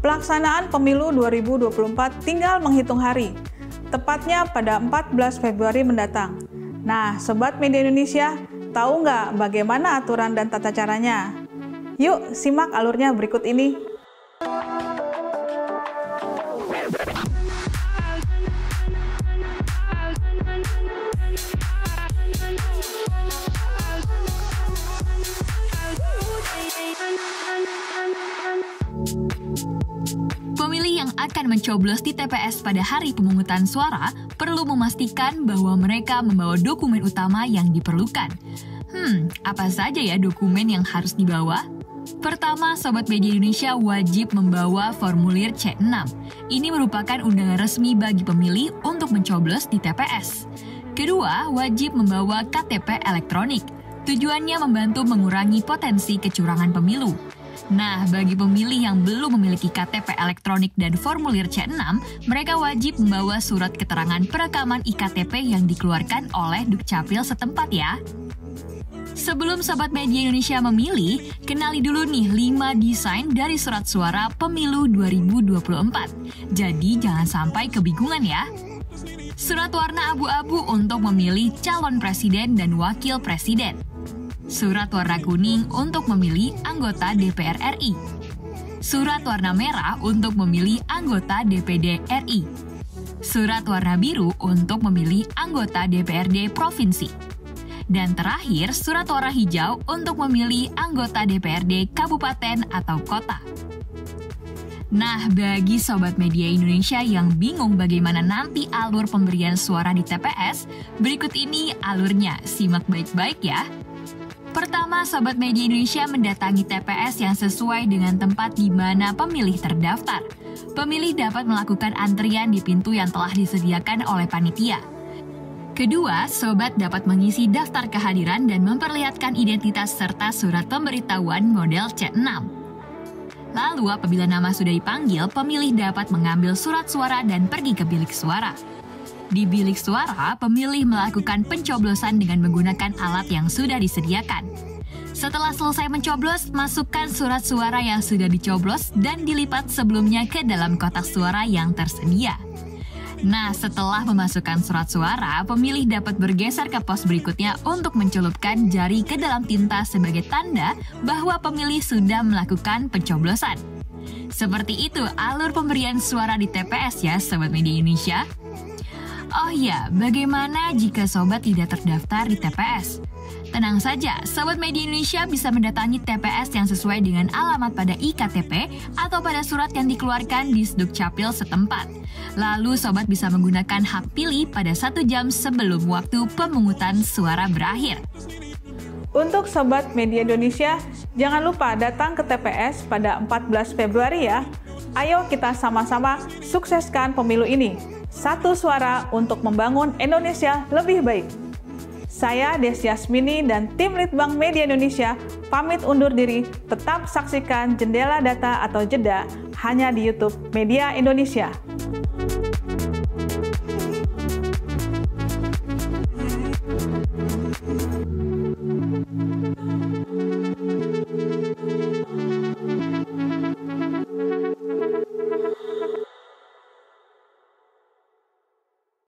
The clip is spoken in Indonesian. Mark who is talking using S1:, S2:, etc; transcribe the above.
S1: Pelaksanaan Pemilu 2024 tinggal menghitung hari, tepatnya pada 14 Februari mendatang. Nah, Sobat Media Indonesia, tahu nggak bagaimana aturan dan tata caranya? Yuk, simak alurnya berikut ini.
S2: Pemilih yang akan mencoblos di TPS pada hari pemungutan suara perlu memastikan bahwa mereka membawa dokumen utama yang diperlukan. Apa saja ya dokumen yang harus dibawa? Pertama, Sobat Media Indonesia wajib membawa formulir C6. Ini merupakan undangan resmi bagi pemilih untuk mencoblos di TPS. Kedua, wajib membawa KTP elektronik. Tujuannya membantu mengurangi potensi kecurangan pemilu. Nah, bagi pemilih yang belum memiliki KTP elektronik dan formulir C6, mereka wajib membawa surat keterangan perekaman IKTP yang dikeluarkan oleh Dukcapil setempat ya. Sebelum Sobat Media Indonesia memilih, kenali dulu nih 5 desain dari surat suara pemilu 2024. Jadi jangan sampai kebingungan ya. Surat warna abu-abu untuk memilih calon presiden dan wakil presiden. Surat warna kuning untuk memilih anggota DPR RI. Surat warna merah untuk memilih anggota DPD RI. Surat warna biru untuk memilih anggota DPRD provinsi. Dan terakhir, surat warna hijau untuk memilih anggota DPRD kabupaten atau kota. Nah, bagi Sobat Media Indonesia yang bingung bagaimana nanti alur pemberian suara di TPS, berikut ini alurnya, simak baik-baik ya. Pertama, Sobat Media Indonesia mendatangi TPS yang sesuai dengan tempat di mana pemilih terdaftar. Pemilih dapat melakukan antrian di pintu yang telah disediakan oleh panitia. Kedua, Sobat dapat mengisi daftar kehadiran dan memperlihatkan identitas serta surat pemberitahuan model C6. Lalu, apabila nama sudah dipanggil, pemilih dapat mengambil surat suara dan pergi ke bilik suara. Di bilik suara, pemilih melakukan pencoblosan dengan menggunakan alat yang sudah disediakan. Setelah selesai mencoblos, masukkan surat suara yang sudah dicoblos dan dilipat sebelumnya ke dalam kotak suara yang tersedia. Nah, setelah memasukkan surat suara, pemilih dapat bergeser ke pos berikutnya untuk mencelupkan jari ke dalam tinta sebagai tanda bahwa pemilih sudah melakukan pencoblosan. Seperti itu alur pemberian suara di TPS ya, Sobat Media Indonesia. Oh iya, bagaimana jika Sobat tidak terdaftar di TPS? Tenang saja, Sobat Media Indonesia bisa mendatangi TPS yang sesuai dengan alamat pada IKTP atau pada surat yang dikeluarkan di Dukcapil setempat. Lalu Sobat bisa menggunakan hak pilih pada 1 jam sebelum waktu pemungutan suara berakhir.
S1: Untuk Sobat Media Indonesia, jangan lupa datang ke TPS pada 14 Februari ya. Ayo kita sama-sama sukseskan pemilu ini. Satu suara untuk membangun Indonesia lebih baik. Saya Desi Yasmini dan tim Litbang Media Indonesia pamit undur diri. Tetap saksikan Jendela Data atau Jeda hanya di YouTube Media Indonesia.